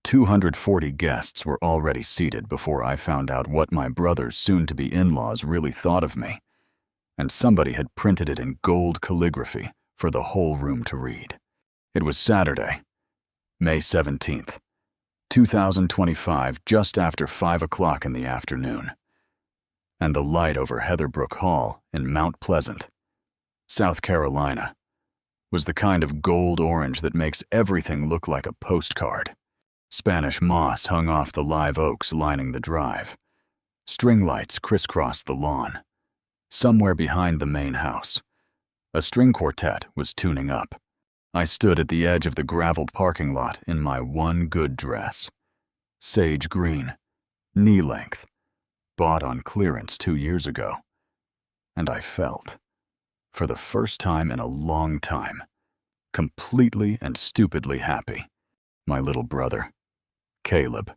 240 guests were already seated before I found out what my brother's soon-to-be in-laws really thought of me, and somebody had printed it in gold calligraphy for the whole room to read. It was Saturday, May 17th, 2025, just after 5 o'clock in the afternoon, and the light over Heatherbrook Hall in Mount Pleasant, South Carolina, was the kind of gold-orange that makes everything look like a postcard. Spanish moss hung off the live oaks lining the drive. String lights crisscrossed the lawn. Somewhere behind the main house, a string quartet was tuning up. I stood at the edge of the graveled parking lot in my one good dress. Sage green, knee-length, bought on clearance 2 years ago. And I felt, for the first time in a long time, completely and stupidly happy. My little brother, Caleb,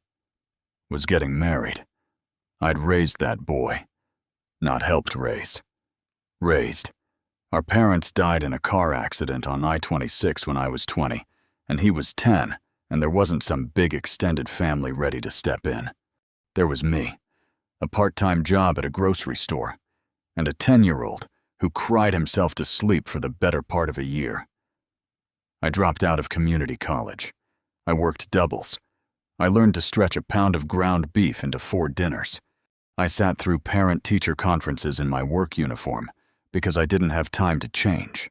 was getting married. I'd raised that boy, not helped raise. Raised. Our parents died in a car accident on I-26 when I was 20, and he was 10, and there wasn't some big extended family ready to step in. There was me, a part-time job at a grocery store, and a 10-year-old who cried himself to sleep for the better part of a year. I dropped out of community college. I worked doubles. I learned to stretch a pound of ground beef into 4 dinners. I sat through parent-teacher conferences in my work uniform because I didn't have time to change.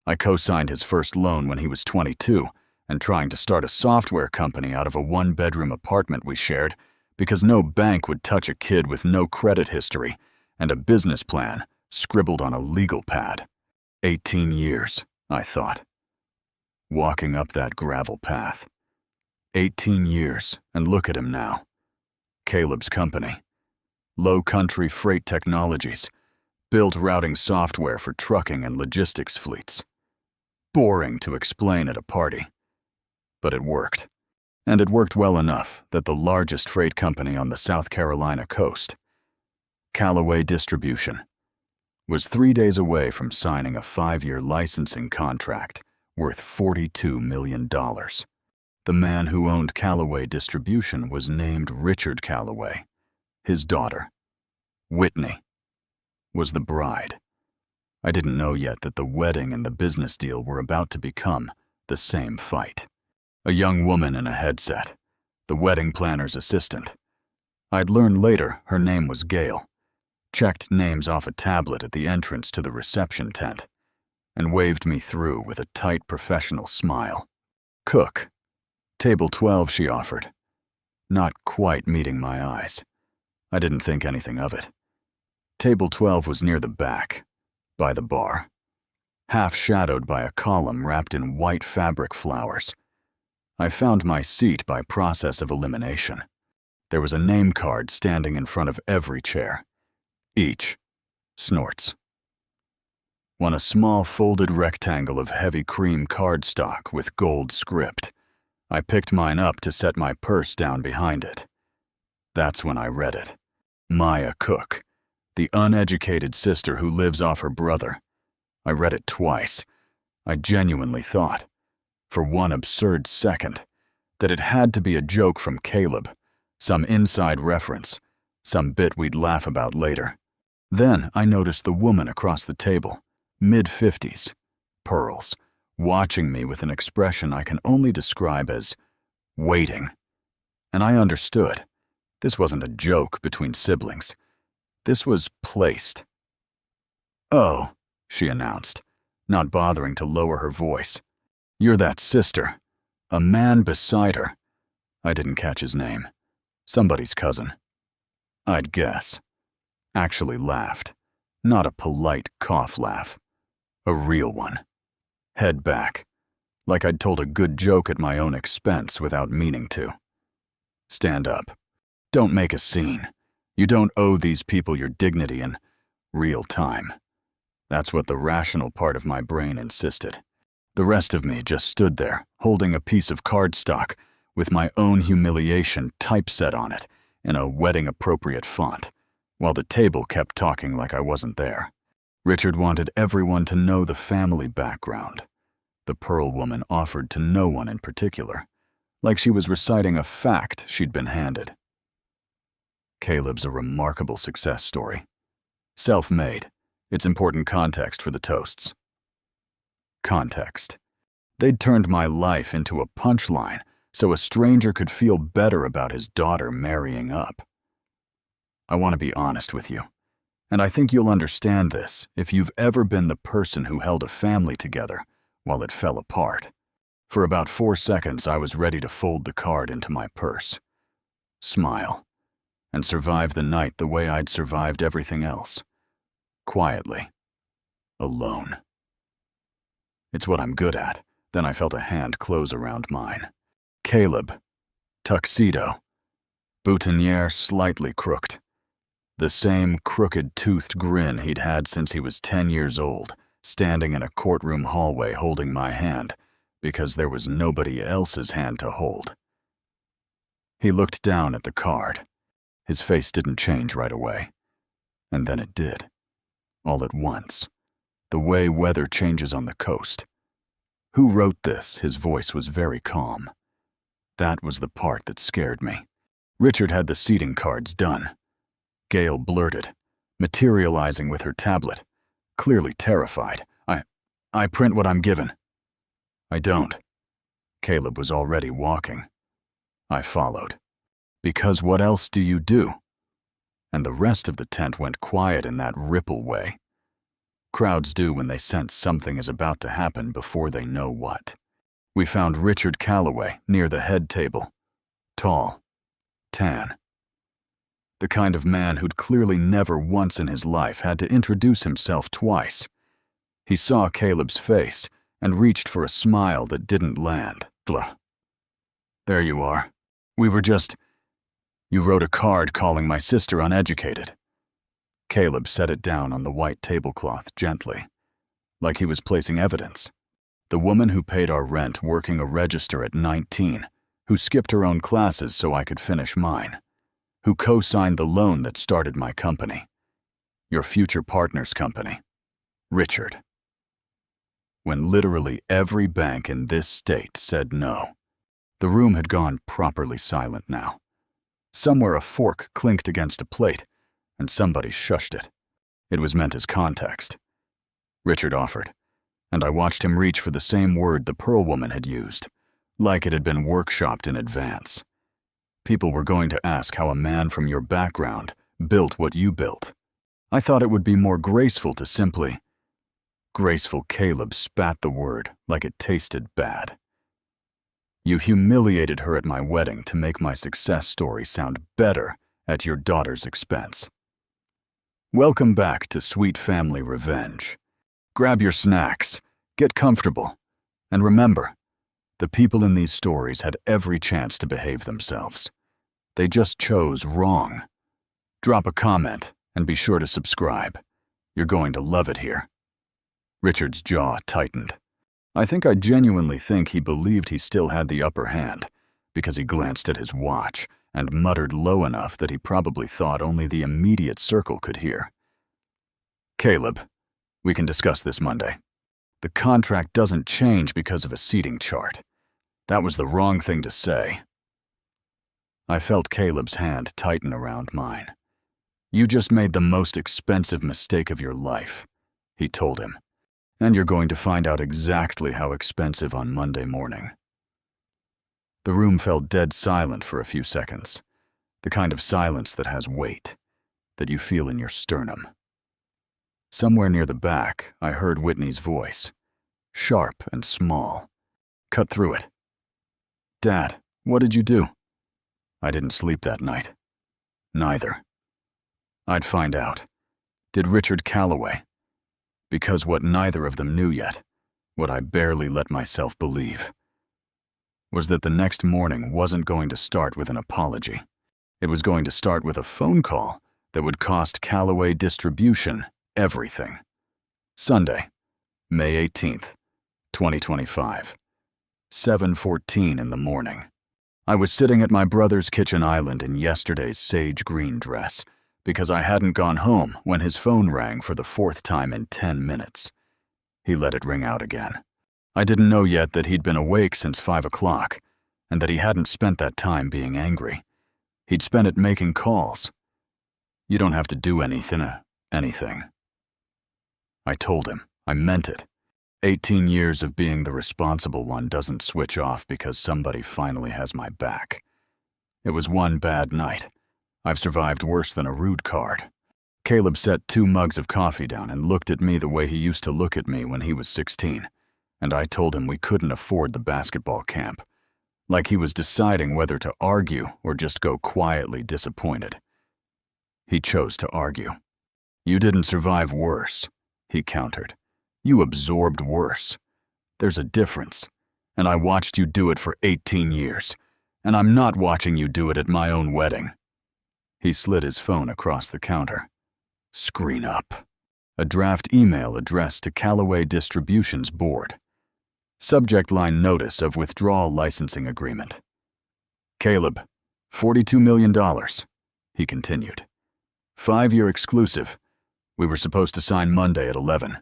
I co-signed his first loan when he was 22 and trying to start a software company out of a 1-bedroom apartment we shared because no bank would touch a kid with no credit history and a business plan scribbled on a legal pad. 18 years, I thought, walking up that gravel path. 18 years, and look at him now. Caleb's company, Low Country Freight Technologies, built routing software for trucking and logistics fleets. Boring to explain at a party, but it worked. And it worked well enough that the largest freight company on the South Carolina coast, Callaway Distribution, was 3 days away from signing a 5-year licensing contract worth $42 million. The man who owned Callaway Distribution was named Richard Callaway. His daughter, Whitney, was the bride. I didn't know yet that the wedding and the business deal were about to become the same fight. A young woman in a headset, the wedding planner's assistant. I'd learned later her name was Gail. Checked names off a tablet at the entrance to the reception tent and waved me through with a tight professional smile. Cook. Table 12, she offered. Not quite meeting my eyes. I didn't think anything of it. Table 12 was near the back, by the bar, half shadowed by a column wrapped in white fabric flowers. I found my seat by process of elimination. There was a name card standing in front of every chair. Each snorts. Won a small folded rectangle of heavy cream cardstock with gold script. I picked mine up to set my purse down behind it. That's when I read it. Maya Cook, the uneducated sister who lives off her brother. I read it twice. I genuinely thought, for one absurd second, that it had to be a joke from Caleb, some inside reference, some bit we'd laugh about later. Then I noticed the woman across the table, mid-50s, pearls, watching me with an expression I can only describe as waiting. And I understood. This wasn't a joke between siblings. This was placed. "Oh," she announced, not bothering to lower her voice. "You're that sister. A man beside her." I didn't catch his name. Somebody's cousin. I'd guess. Actually laughed. Not a polite cough laugh. A real one. Head back, like I'd told a good joke at my own expense without meaning to. Stand up. Don't make a scene. You don't owe these people your dignity in real time. That's what the rational part of my brain insisted. The rest of me just stood there, holding a piece of cardstock with my own humiliation typeset on it in a wedding-appropriate font, while the table kept talking like I wasn't there. Richard wanted everyone to know the family background. The Pearl woman offered to no one in particular. like she was reciting a fact she'd been handed. Caleb's a remarkable success story. Self-made. It's important context for the toasts. Context. They'd turned my life into a punchline so a stranger could feel better about his daughter marrying up. I want to be honest with you, and I think you'll understand this if you've ever been the person who held a family together while it fell apart. For about 4 seconds, I was ready to fold the card into my purse, smile, and survive the night the way I'd survived everything else. Quietly. Alone. It's what I'm good at. Then I felt a hand close around mine. Caleb. Tuxedo. Boutonniere slightly crooked. The same crooked-toothed grin he'd had since he was 10 years old, standing in a courtroom hallway holding my hand, because there was nobody else's hand to hold. He looked down at the card. His face didn't change right away. And then it did. All at once. The way weather changes on the coast. Who wrote this? His voice was very calm. That was the part that scared me. Richard had the seating cards done. Gail blurted, materializing with her tablet, clearly terrified. I print what I'm given. I don't. Caleb was already walking. I followed. Because what else do you do? And the rest of the tent went quiet in that ripple way. Crowds do when they sense something is about to happen before they know what. We found Richard Calloway near the head table. Tall. Tan. The kind of man who'd clearly never once in his life had to introduce himself twice. He saw Caleb's face and reached for a smile that didn't land. Blah. There you are. We were just... You wrote a card calling my sister uneducated. Caleb set it down on the white tablecloth gently, like he was placing evidence. The woman who paid our rent working a register at 19, who skipped her own classes so I could finish mine, who co-signed the loan that started my company. Your future partner's company. Richard. When literally every bank in this state said no. The room had gone properly silent now. Somewhere a fork clinked against a plate, and somebody shushed it. It was meant as context. Richard offered, and I watched him reach for the same word the Pearl woman had used, like it had been workshopped in advance. People were going to ask how a man from your background built what you built. I thought it would be more graceful to simply... Graceful Caleb spat the word like it tasted bad. You humiliated her at my wedding to make my success story sound better at your daughter's expense. Welcome back to Sweet Family Revenge. Grab your snacks, get comfortable, and remember, the people in these stories had every chance to behave themselves. They just chose wrong. Drop a comment and be sure to subscribe. You're going to love it here. Richard's jaw tightened. I genuinely think he believed he still had the upper hand, because he glanced at his watch and muttered low enough that he probably thought only the immediate circle could hear. Caleb, we can discuss this Monday. The contract doesn't change because of a seating chart. That was the wrong thing to say. I felt Caleb's hand tighten around mine. You just made the most expensive mistake of your life, he told him. And you're going to find out exactly how expensive on Monday morning. The room fell dead silent for a few seconds, the kind of silence that has weight, that you feel in your sternum. Somewhere near the back, I heard Whitney's voice, sharp and small. Cut through it. Dad, what did you do? I didn't sleep that night. Neither. I'd find out. Did Richard Calloway? Because what neither of them knew yet, what I barely let myself believe, was that the next morning wasn't going to start with an apology. It was going to start with a phone call that would cost Calloway Distribution everything. Sunday, May 18th, 2025, 7:14 in the morning. I was sitting at my brother's kitchen island in yesterday's sage green dress, because I hadn't gone home when his phone rang for the 4th time in 10 minutes. He let it ring out again. I didn't know yet that he'd been awake since 5 o'clock, and that he hadn't spent that time being angry. He'd spent it making calls. You don't have to do anything. I told him. I meant it. 18 years of being the responsible one doesn't switch off because somebody finally has my back. It was one bad night. I've survived worse than a rude card. Caleb set 2 mugs of coffee down and looked at me the way he used to look at me when he was 16, and I told him we couldn't afford the basketball camp, like he was deciding whether to argue or just go quietly disappointed. He chose to argue. You didn't survive worse, he countered. You absorbed worse. There's a difference, and I watched you do it for 18 years, and I'm not watching you do it at my own wedding. He slid his phone across the counter. Screen up. A draft email addressed to Callaway Distribution's board. Subject line notice of withdrawal licensing agreement. Caleb, $42 million, he continued. 5-year exclusive. We were supposed to sign Monday at 11.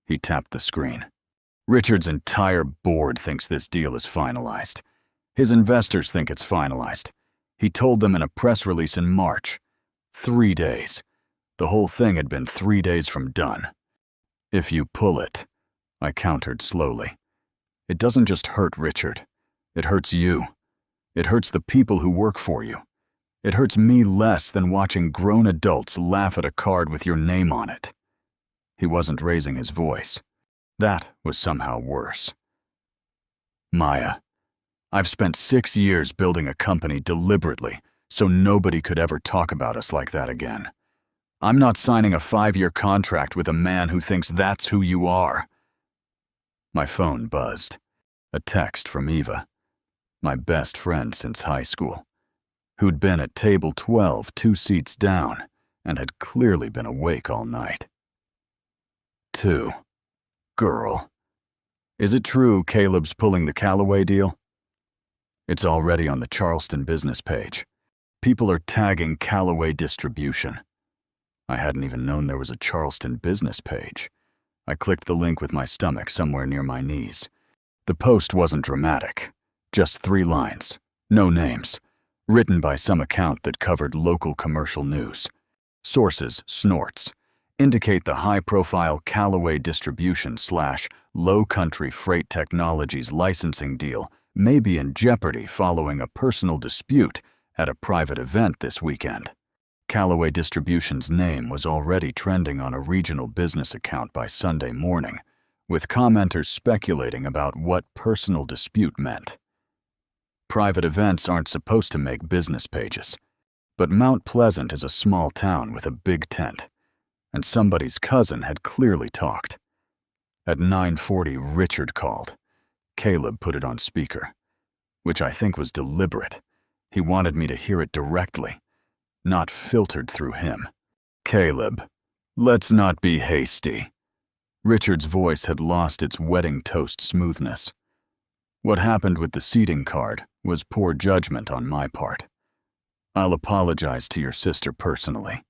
He tapped the screen. Richard's entire board thinks this deal is finalized. His investors think it's finalized. He told them in a press release in March. 3 days. The whole thing had been 3 days from done. If you pull it, I countered slowly. It doesn't just hurt Richard. It hurts you. It hurts the people who work for you. It hurts me less than watching grown adults laugh at a card with your name on it. He wasn't raising his voice. That was somehow worse. Maya, I've spent 6 years building a company deliberately so nobody could ever talk about us like that again. I'm not signing a 5-year contract with a man who thinks that's who you are. My phone buzzed. A text from Eva, my best friend since high school, who'd been at table 12 2 seats down and had clearly been awake all night. 2. Girl. Is it true Caleb's pulling the Callaway deal? It's already on the Charleston business page. People are tagging Callaway Distribution. I hadn't even known there was a Charleston business page. I clicked the link with my stomach somewhere near my knees. The post wasn't dramatic. Just 3 lines. No names. Written by some account that covered local commercial news. Sources, snorts. Indicate the high-profile Callaway Distribution / Low Country Freight Technologies licensing deal may be in jeopardy following a personal dispute at a private event this weekend. Callaway Distribution's name was already trending on a regional business account by Sunday morning, with commenters speculating about what personal dispute meant. Private events aren't supposed to make business pages, but Mount Pleasant is a small town with a big tent, and somebody's cousin had clearly talked. At 9:40, Richard called. Caleb put it on speaker, which I think was deliberate. He wanted me to hear it directly, not filtered through him. Caleb, let's not be hasty. Richard's voice had lost its wedding toast smoothness. What happened with the seating card was poor judgment on my part. I'll apologize to your sister personally,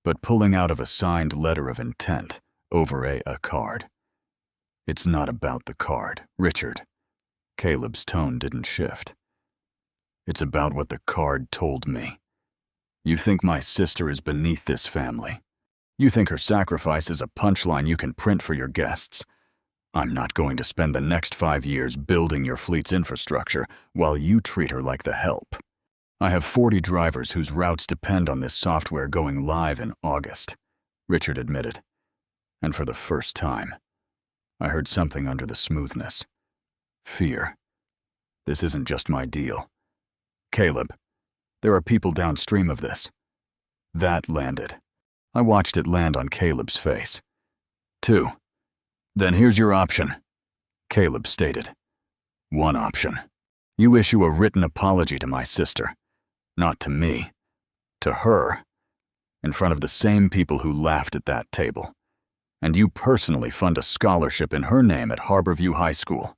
but pulling out of a signed letter of intent over a card. It's not about the card, Richard. Caleb's tone didn't shift. It's about what the card told me. You think my sister is beneath this family. You think her sacrifice is a punchline you can print for your guests. I'm not going to spend the next 5 years building your fleet's infrastructure while you treat her like the help. I have 40 drivers whose routes depend on this software going live in August, Richard admitted. And for the first time, I heard something under the smoothness. Fear. This isn't just my deal. Caleb, there are people downstream of this. That landed. I watched it land on Caleb's face. 2. Then here's your option, Caleb stated. 1 option. You issue a written apology to my sister. Not to me. To her. In front of the same people who laughed at that table. And you personally fund a scholarship in her name at Harborview High School,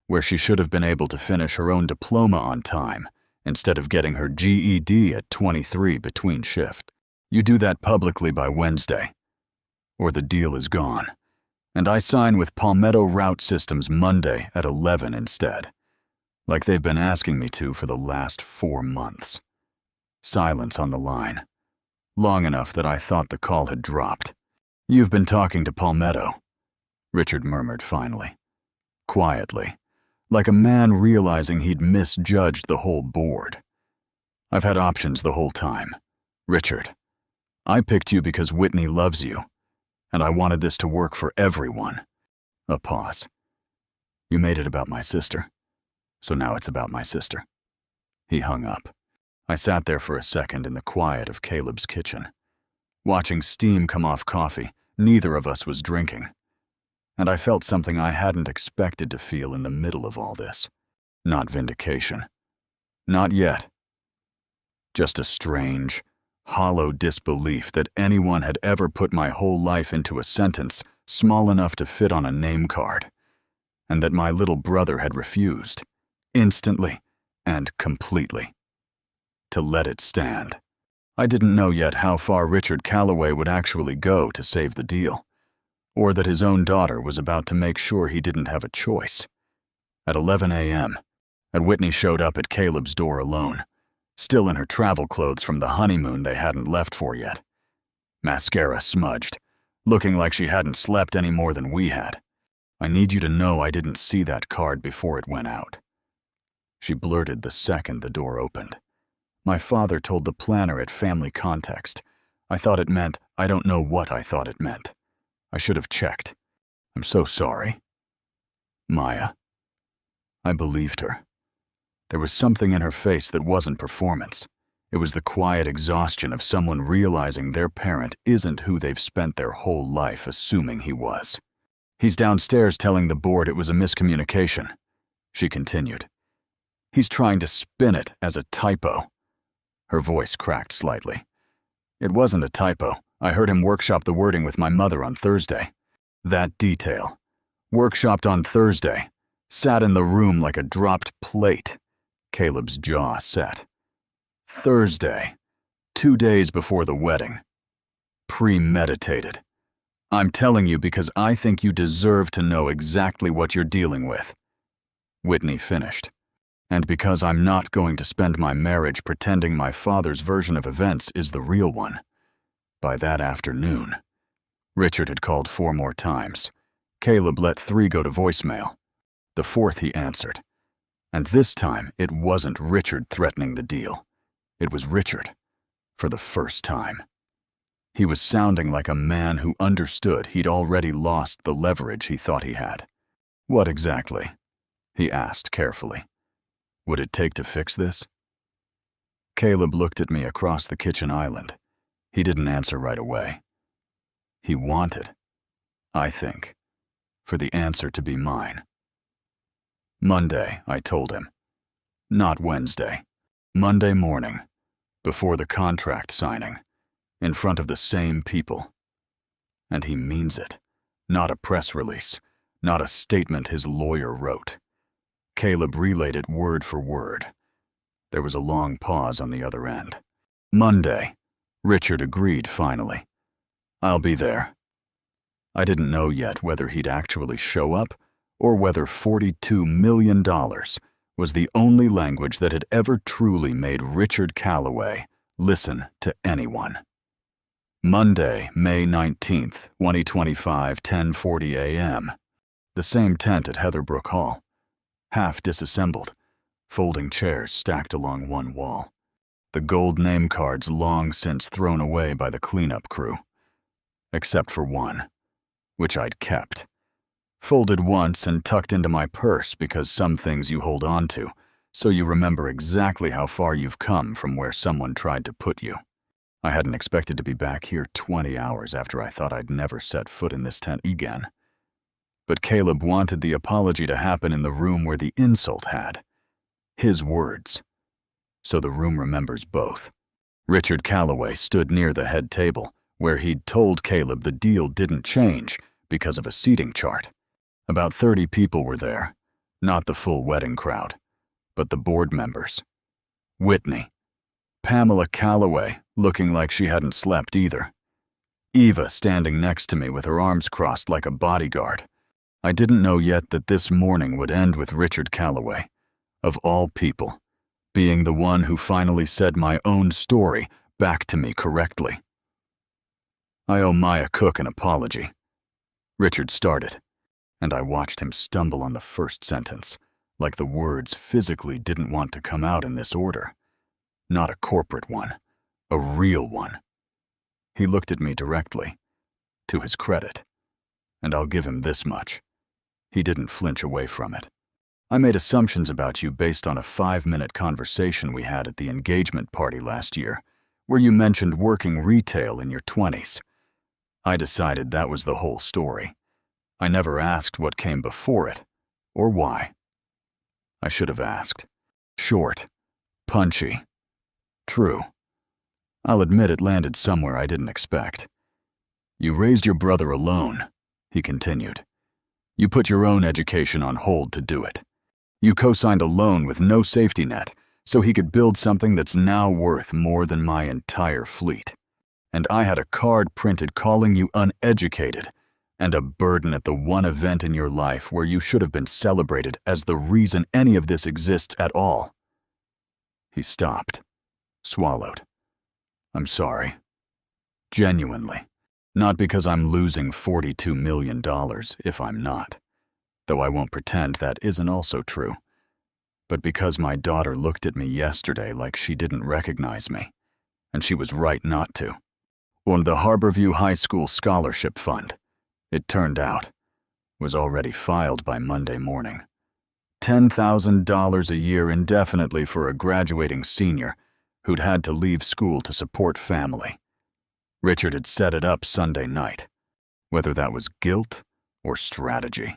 where she should have been able to finish her own diploma on time instead of getting her GED at 23 between shift. You do that publicly by Wednesday, or the deal is gone, and I sign with Palmetto Route Systems Monday at 11 instead. like they've been asking me to for the last 4 months. Silence on the line, long enough that I thought the call had dropped. "You've been talking to Palmetto," Richard murmured finally, quietly, like a man realizing he'd misjudged the whole board. "I've had options the whole time. Richard, I picked you because Whitney loves you, and I wanted this to work for everyone." A pause. "You made it about my sister, so now it's about my sister." He hung up. I sat there for a second in the quiet of Caleb's kitchen, watching steam come off coffee neither of us was drinking. And I felt something I hadn't expected to feel in the middle of all this. Not vindication. Not yet. Just a strange, hollow disbelief that anyone had ever put my whole life into a sentence small enough to fit on a name card, and that my little brother had refused, instantly and completely, to let it stand. I didn't know yet how far Richard Calloway would actually go to save the deal, or that his own daughter was about to make sure he didn't have a choice. At 11 a.m., Whitney showed up at Caleb's door alone, still in her travel clothes from the honeymoon they hadn't left for yet. Mascara smudged, looking like she hadn't slept any more than we had. "I need you to know I didn't see that card before it went out," she blurted the second the door opened. "My father told the planner at Family Context. I thought it meant, I don't know what I thought it meant. I should have checked. I'm so sorry." "Maya." I believed her. There was something in her face that wasn't performance. It was the quiet exhaustion of someone realizing their parent isn't who they've spent their whole life assuming he was. "He's downstairs telling the board it was a miscommunication," she continued. "He's trying to spin it as a typo." Her voice cracked slightly. "It wasn't a typo. I heard him workshop the wording with my mother on Thursday." That detail. Workshopped on Thursday. Sat in the room like a dropped plate. Caleb's jaw set. Thursday. 2 days before the wedding. Premeditated. "I'm telling you because I think you deserve to know exactly what you're dealing with," Whitney finished. "And because I'm not going to spend my marriage pretending my father's version of events is the real one." By that afternoon, Richard had called 4 more times. Caleb let 3 go to voicemail. The 4th he answered. And this time, it wasn't Richard threatening the deal. It was Richard, for the first time. He was sounding like a man who understood he'd already lost the leverage he thought he had. "What exactly?" he asked carefully. "Would it take to fix this?" Caleb looked at me across the kitchen island. He didn't answer right away. He wanted, I think, for the answer to be mine. "Monday," I told him. "Not Wednesday. Monday morning, before the contract signing, in front of the same people." And he means it. Not a press release, not a statement his lawyer wrote. Caleb relayed it word for word. There was a long pause on the other end. "Monday," Richard agreed finally. "I'll be there." I didn't know yet whether he'd actually show up or whether $42 million was the only language that had ever truly made Richard Calloway listen to anyone. Monday, May 19th, 2025, 10:40 a.m. The same tent at Heatherbrook Hall. Half disassembled, folding chairs stacked along one wall. The gold name cards long since thrown away by the cleanup crew. Except for one, which I'd kept. Folded once and tucked into my purse because some things you hold on to, so you remember exactly how far you've come from where someone tried to put you. I hadn't expected to be back here 20 hours after I thought I'd never set foot in this tent again. But Caleb wanted the apology to happen in the room where the insult had. His words. So the room remembers both. Richard Calloway stood near the head table, where he'd told Caleb the deal didn't change because of a seating chart. About 30 people were there, not the full wedding crowd, but the board members. Whitney. Pamela Calloway, looking like she hadn't slept either. Eva standing next to me with her arms crossed like a bodyguard. I didn't know yet that this morning would end with Richard Calloway, Of all people, being the one who finally said my own story back to me correctly. I owe Maya Cook an apology. Richard started, and I watched him stumble on the first sentence, like the words physically didn't want to come out in this order. Not a corporate one, a real one. He looked at me directly, to his credit, and I'll give him this much. He didn't flinch away from it. I made assumptions about you based on a 5-minute conversation we had at the engagement party last year, where you mentioned working retail in your 20s. I decided that was the whole story. I never asked what came before it, or why. I should have asked. Short, punchy, true. I'll admit it landed somewhere I didn't expect. You raised your brother alone, he continued. You put your own education on hold to do it. You co-signed a loan with no safety net so he could build something that's now worth more than my entire fleet. And I had a card printed calling you uneducated and a burden at the one event in your life where you should have been celebrated as the reason any of this exists at all. He stopped, swallowed. I'm sorry. Genuinely. Not because I'm losing $42 million, if I'm not. Though I won't pretend that isn't also true. But because my daughter looked at me yesterday like she didn't recognize me. And she was right not to. On the Harborview High School Scholarship Fund, it turned out, was already filed by Monday morning. $10,000 a year indefinitely for a graduating senior who'd had to leave school to support family. Richard had set it up Sunday night, whether that was guilt or strategy.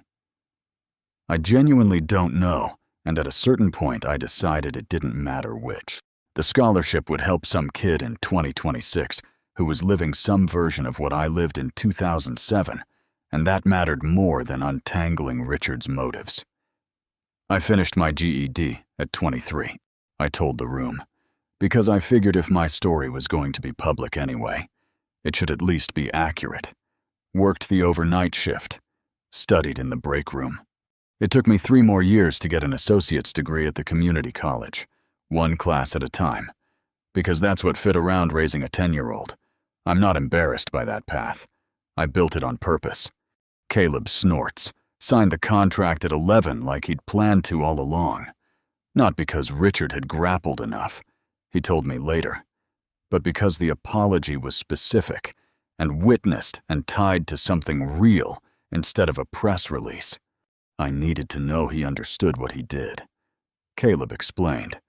I genuinely don't know, and at a certain point I decided it didn't matter which. The scholarship would help some kid in 2026 who was living some version of what I lived in 2007, and that mattered more than untangling Richard's motives. I finished my GED at 23, I told the room, because I figured if my story was going to be public anyway, it should at least be accurate. Worked the overnight shift, studied in the break room. It took me 3 more years to get an associate's degree at the community college, one class at a time, because that's what fit around raising a 10-year-old. I'm not embarrassed by that path. I built it on purpose. Caleb snorts, signed the contract at 11 like he'd planned to all along. Not because Richard had grappled enough, he told me later, but because the apology was specific and witnessed and tied to something real instead of a press release. I needed to know he understood what he did. Caleb explained,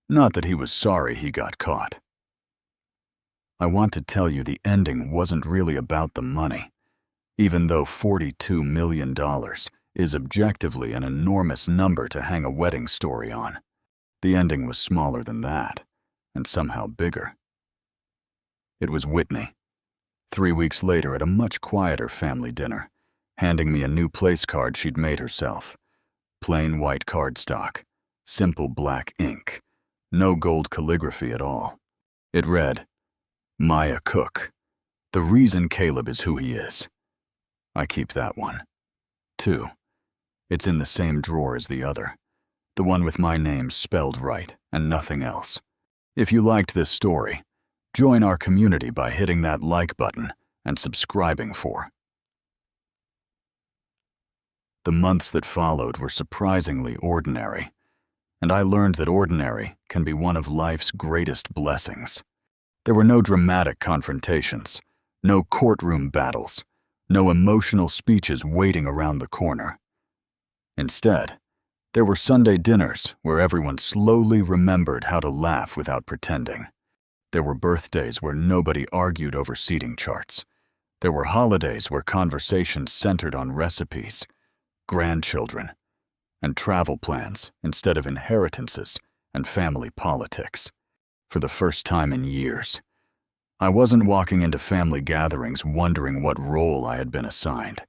not that he was sorry he got caught. I want to tell you the ending wasn't really about the money, even though $42 million is objectively an enormous number to hang a wedding story on. The ending was smaller than that, and somehow bigger. It was Whitney, 3 weeks later at a much quieter family dinner, handing me a new place card she'd made herself. Plain white cardstock, simple black ink, no gold calligraphy at all. It read, Maya Cook, the reason Caleb is who he is. I keep that one. 2. It's in the same drawer as the other, the one with my name spelled right and nothing else. If you liked this story, join our community by hitting that like button and subscribing for. The months that followed were surprisingly ordinary, and I learned that ordinary can be one of life's greatest blessings. There were no dramatic confrontations, no courtroom battles, no emotional speeches waiting around the corner. Instead, there were Sunday dinners where everyone slowly remembered how to laugh without pretending. There were birthdays where nobody argued over seating charts. There were holidays where conversations centered on recipes, grandchildren, and travel plans instead of inheritances and family politics. For the first time in years, I wasn't walking into family gatherings wondering what role I had been assigned.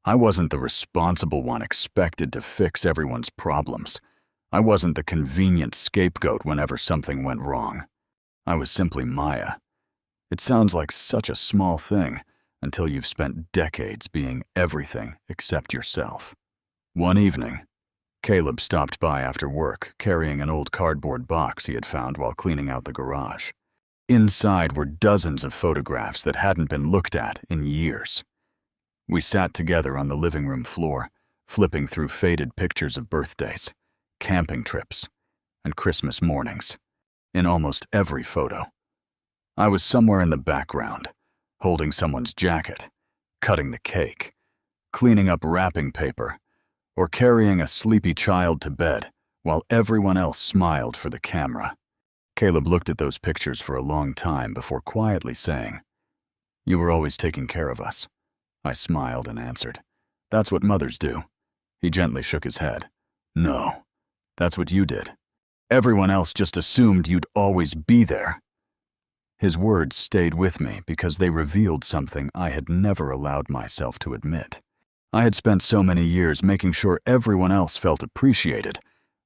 I wasn't the responsible one expected to fix everyone's problems. I wasn't the convenient scapegoat whenever something went wrong. I was simply Maya. It sounds like such a small thing until you've spent decades being everything except yourself. One evening, Caleb stopped by after work, carrying an old cardboard box he had found while cleaning out the garage. Inside were dozens of photographs that hadn't been looked at in years. We sat together on the living room floor, flipping through faded pictures of birthdays, camping trips, and Christmas mornings. In almost every photo, I was somewhere in the background, holding someone's jacket, cutting the cake, cleaning up wrapping paper, or carrying a sleepy child to bed while everyone else smiled for the camera. Caleb looked at those pictures for a long time before quietly saying, "You were always taking care of us." I smiled and answered, "That's what mothers do." He gently shook his head. "No, that's what you did. Everyone else just assumed you'd always be there." His words stayed with me because they revealed something I had never allowed myself to admit. I had spent so many years making sure everyone else felt appreciated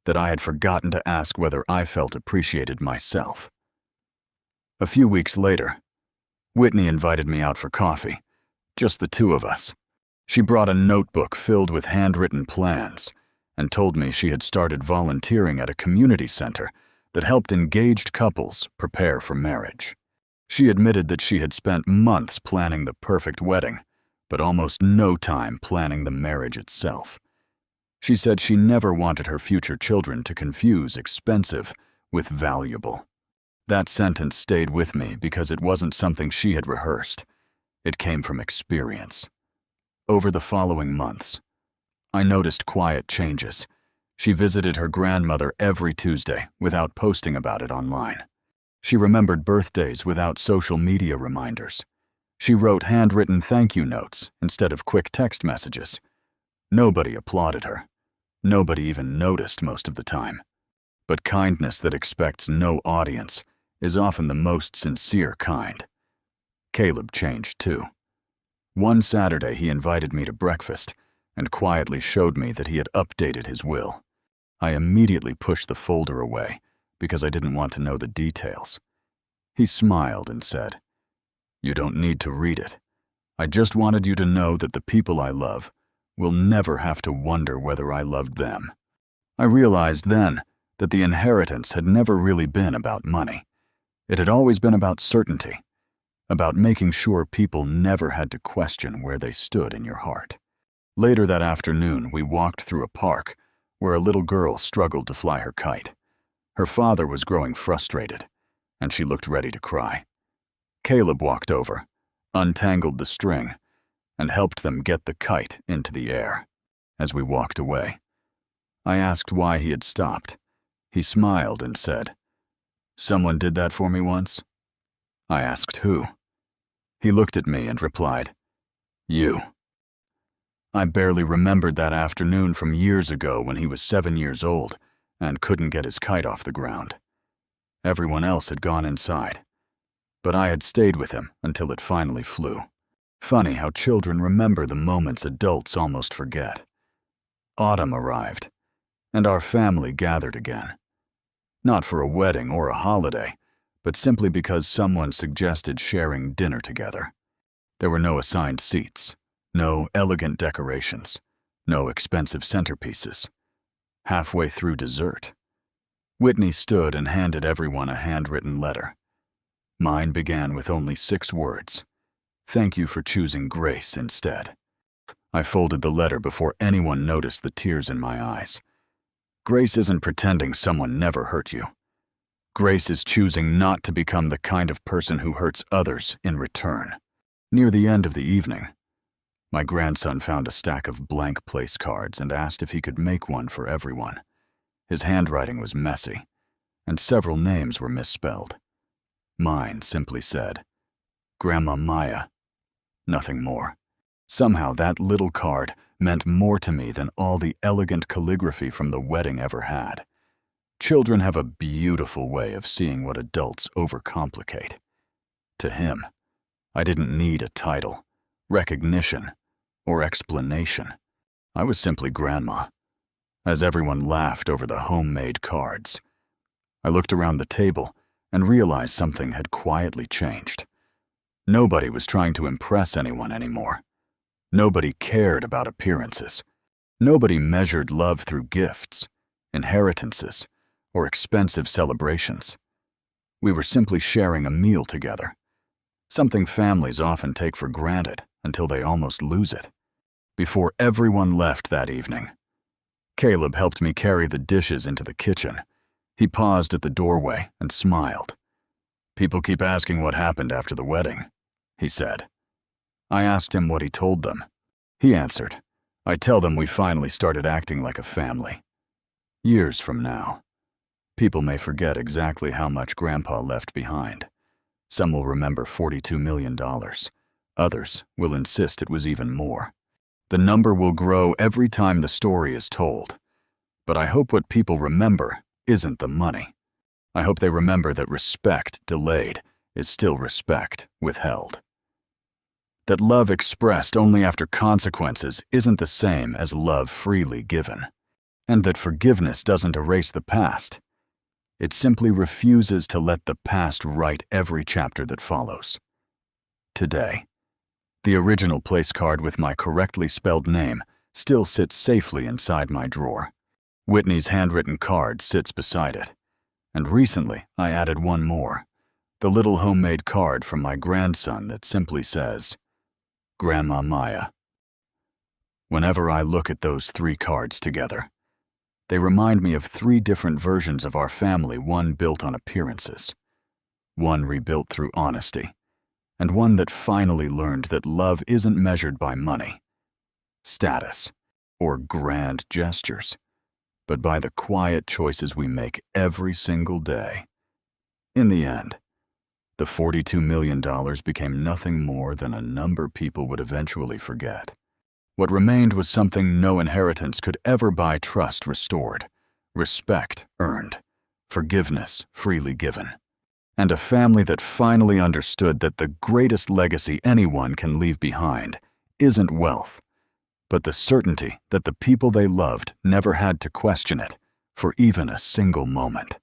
that I had forgotten to ask whether I felt appreciated myself. A few weeks later, Whitney invited me out for coffee, just the two of us. She brought a notebook filled with handwritten plans and told me she had started volunteering at a community center that helped engaged couples prepare for marriage. She admitted that she had spent months planning the perfect wedding, but almost no time planning the marriage itself. She said she never wanted her future children to confuse expensive with valuable. That sentence stayed with me because it wasn't something she had rehearsed. It came from experience. Over the following months, I noticed quiet changes. She visited her grandmother every Tuesday without posting about it online. She remembered birthdays without social media reminders. She wrote handwritten thank you notes instead of quick text messages. Nobody applauded her. Nobody even noticed most of the time. But kindness that expects no audience is often the most sincere kind. Caleb changed too. One Saturday he invited me to breakfast and quietly showed me that he had updated his will. I immediately pushed the folder away because I didn't want to know the details. He smiled and said, "You don't need to read it. I just wanted you to know that the people I love will never have to wonder whether I loved them." I realized then that the inheritance had never really been about money. It had always been about certainty, about making sure people never had to question where they stood in your heart. Later that afternoon, we walked through a park where a little girl struggled to fly her kite. Her father was growing frustrated, and she looked ready to cry. Caleb walked over, untangled the string, and helped them get the kite into the air. As we walked away, I asked why he had stopped. He smiled and said, "Someone did that for me once." I asked who. He looked at me and replied, "You." I barely remembered that afternoon from years ago when he was 7 years old and couldn't get his kite off the ground. Everyone else had gone inside, but I had stayed with him until it finally flew. Funny how children remember the moments adults almost forget. Autumn arrived, and our family gathered again. Not for a wedding or a holiday, but simply because someone suggested sharing dinner together. There were no assigned seats, no elegant decorations, no expensive centerpieces. Halfway through dessert, Whitney stood and handed everyone a handwritten letter. Mine began with only 6 words. "Thank you for choosing Grace instead." I folded the letter before anyone noticed the tears in my eyes. Grace isn't pretending someone never hurt you. Grace is choosing not to become the kind of person who hurts others in return. Near the end of the evening, my grandson found a stack of blank place cards and asked if he could make one for everyone. His handwriting was messy, and several names were misspelled. Mine simply said, "Grandma Maya," nothing more. Somehow that little card meant more to me than all the elegant calligraphy from the wedding ever had. Children have a beautiful way of seeing what adults overcomplicate. To him, I didn't need a title, recognition, or explanation. I was simply Grandma. As everyone laughed over the homemade cards, I looked around the table and realized something had quietly changed. Nobody was trying to impress anyone anymore. Nobody cared about appearances. Nobody measured love through gifts, inheritances, or expensive celebrations. We were simply sharing a meal together, something families often take for granted until they almost lose it. Before everyone left that evening, Caleb helped me carry the dishes into the kitchen. He paused at the doorway and smiled. "People keep asking what happened after the wedding," he said. I asked him what he told them. He answered, "I tell them we finally started acting like a family." Years from now, people may forget exactly how much Grandpa left behind. Some will remember $42 million. Others will insist it was even more. The number will grow every time the story is told. But I hope what people remember isn't the money. I hope they remember that respect delayed is still respect withheld. That love expressed only after consequences isn't the same as love freely given. And that forgiveness doesn't erase the past. It simply refuses to let the past write every chapter that follows. Today, the original place card with my correctly spelled name still sits safely inside my drawer. Whitney's handwritten card sits beside it. And recently, I added one more, the little homemade card from my grandson that simply says, "Grandma Maya." Whenever I look at those 3 cards together, they remind me of 3 different versions of our family, one built on appearances, one rebuilt through honesty, and one that finally learned that love isn't measured by money, status, or grand gestures, but by the quiet choices we make every single day. In the end, the $42 million became nothing more than a number people would eventually forget. What remained was something no inheritance could ever buy: trust restored, respect earned, forgiveness freely given, and a family that finally understood that the greatest legacy anyone can leave behind isn't wealth, but the certainty that the people they loved never had to question it for even a single moment.